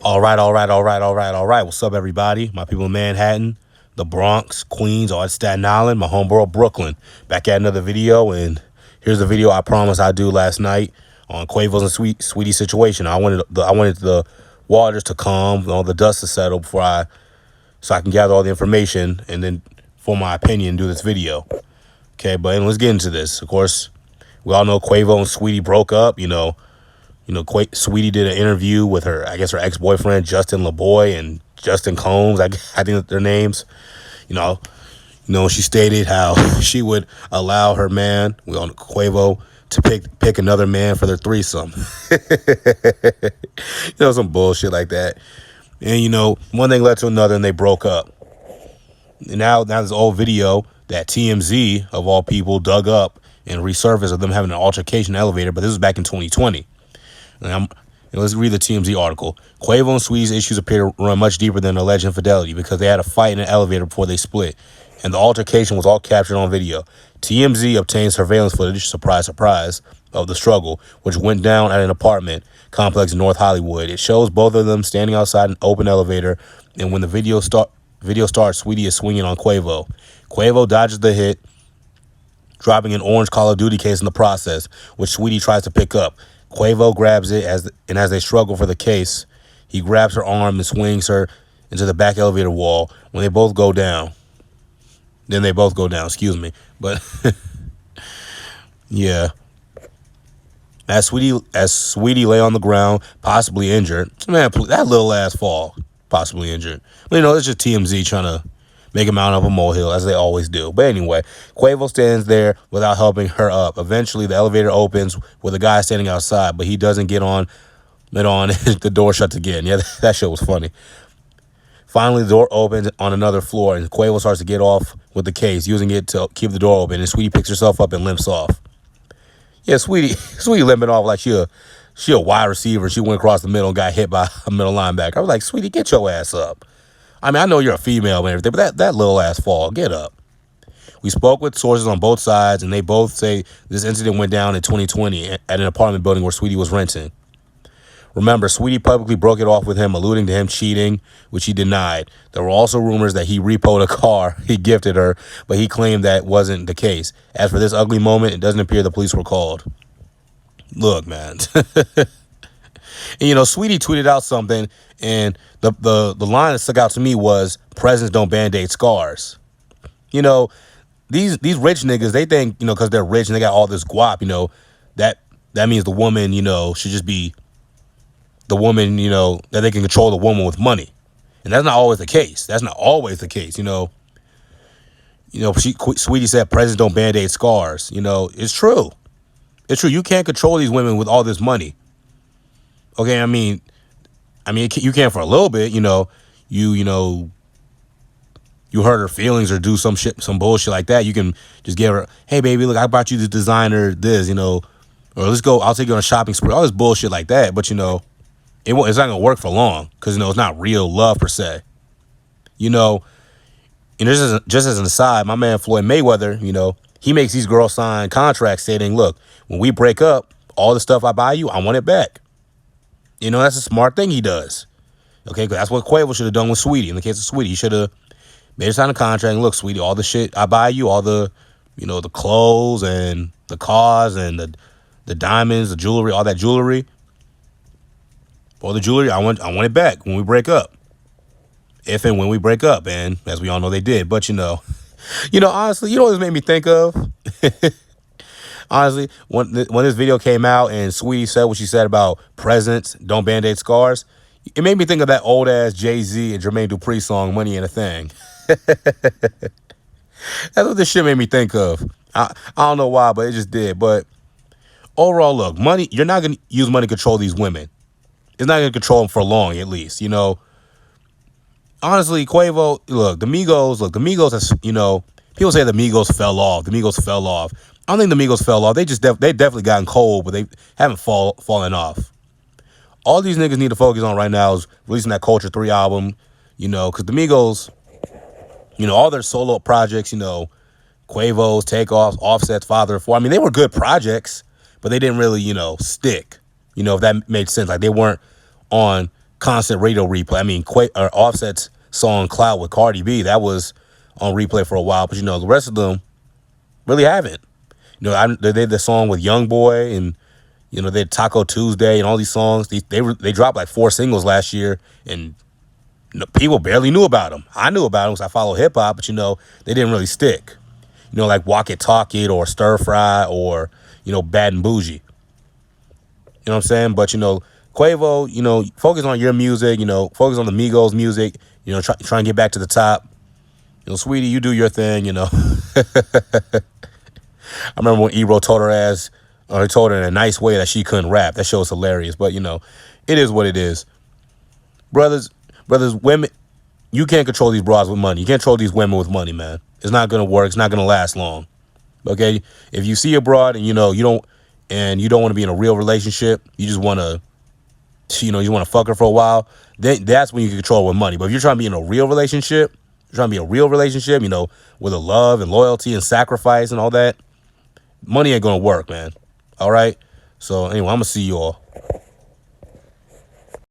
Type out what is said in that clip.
All right. What's up, everybody? My people in Manhattan, the Bronx, Queens, all Staten Island, my homeboro Brooklyn. Back at another video, and here's the video I promised I'd do last night on Quavo and Saweetie situation. I wanted the waters to calm, all the dust to settle so I can gather all the information and then, for my opinion, do this video. Okay, but let's get into this. Of course, we all know Quavo and Saweetie broke up. Saweetie did an interview with her ex-boyfriend, Justin LaBoy and Justin Combs. I think that their names. She stated how she would allow her man, Quavo, to pick another man for their threesome. Some bullshit like that. And, one thing led to another and they broke up. And now this old video that TMZ, of all people, dug up and resurfaced of them having an altercation in the elevator, but this was back in 2020. And let's read the TMZ article. Quavo and Saweetie's issues appear to run much deeper than alleged infidelity because they had a fight in an elevator before they split, and the altercation was all captured on video. TMZ obtained surveillance footage, surprise, surprise, of the struggle, which went down at an apartment complex in North Hollywood. It shows both of them standing outside an open elevator, and when the video starts, Saweetie is swinging on Quavo. Quavo dodges the hit, dropping an orange Call of Duty case in the process, which Saweetie tries to pick up. Quavo grabs it as they struggle for the case, he grabs her arm and swings her into the back elevator wall. When they both go down, But yeah, as Saweetie lay on the ground, possibly injured. Man, that little ass fall, possibly injured. But it's just TMZ trying to make a mountain up a molehill, as they always do. But anyway, Quavo stands there without helping her up. Eventually, the elevator opens with a guy standing outside, but he doesn't get on. The door shuts again. Yeah, that shit was funny. Finally, the door opens on another floor, and Quavo starts to get off with the case, using it to keep the door open, and Saweetie picks herself up and limps off. Yeah, Saweetie limping off like she a wide receiver. She went across the middle and got hit by a middle linebacker. I was like, Saweetie, get your ass up. I mean, I know you're a female and everything, but that little ass fall, get up. We spoke with sources on both sides, and they both say this incident went down in 2020 at an apartment building where Saweetie was renting. Remember, Saweetie publicly broke it off with him, alluding to him cheating, which he denied. There were also rumors that he repoed a car he gifted her, but he claimed that wasn't the case. As for this ugly moment, it doesn't appear the police were called. Look, man. And, Saweetie tweeted out something, and the line that stuck out to me was, "Presents don't band-aid scars." These rich niggas, they think, because they're rich and they got all this guap, that means the woman, should just be the woman, that they can control the woman with money. And that's not always the case. Saweetie said, "Presents don't band-aid scars." It's true. It's true. You can't control these women with all this money. Okay, I mean, you can for a little bit, you hurt her feelings or do some bullshit like that. You can just give her, "Hey, baby, look, I bought you this designer, or let's go, I'll take you on a shopping spree," all this bullshit like that. But, it's not going to work for long because, it's not real love per se. And just as an aside, my man Floyd Mayweather, he makes these girls sign contracts stating, "Look, when we break up, all the stuff I buy you, I want it back." That's a smart thing he does. Okay, because that's what Quavo should have done with Saweetie. In the case of Saweetie, he should have made her sign a contract and, "Look, Saweetie, all the shit I buy you, all the, the clothes and the cars and the diamonds, the jewelry, all that jewelry, all the jewelry, I want it back when we break up. If and when we break up." And as we all know, they did. But, honestly, what this made me think of? Honestly, when this video came out and Saweetie said what she said about presents don't band-aid scars, it made me think of that old-ass Jay-Z and Jermaine Dupri song, "Money Ain't a Thing." That's what this shit made me think of. I don't know why, but it just did. But overall, look, money, you're not going to use money to control these women. It's not going to control them for long, at least, Honestly, Quavo, the Migos, has, people say the Migos fell off. I don't think the Migos fell off. They definitely gotten cold, but they haven't fallen off. All these niggas need to focus on right now is releasing that Culture 3 album, because the Migos, all their solo projects, Quavo's, Takeoff's, Offset's, Father of Four. I mean, they were good projects, but they didn't really, stick. If that made sense. Like, they weren't on constant radio replay. I mean, Offset's song "Clout" with Cardi B, that was on replay for a while, but the rest of them really haven't. They did the song with Young Boy, and they had Taco Tuesday and all these songs. They dropped like 4 singles last year, and people barely knew about them. I knew about them because I follow hip hop, but they didn't really stick. Like Walk It, Talk It, or Stir Fry, or Bad and Bougie. You know what I'm saying? But Quavo, focus on your music. Focus on the Migos music. Try and get back to the top. Sweetie, you do your thing. I remember when Ebro told her he told her in a nice way that she couldn't rap. That show was hilarious. But it is what it is. Brothers, women, you can't control these broads with money. You can't control these women with money, man. It's not gonna work. It's not gonna last long. Okay? If you see a broad and you don't want to be in a real relationship, you just wanna you want to fuck her for a while, then that's when you can control her with money. But if you're trying to be in a real relationship, with a love and loyalty and sacrifice and all that, money ain't gonna work, man. All right? So anyway, I'm gonna see you all.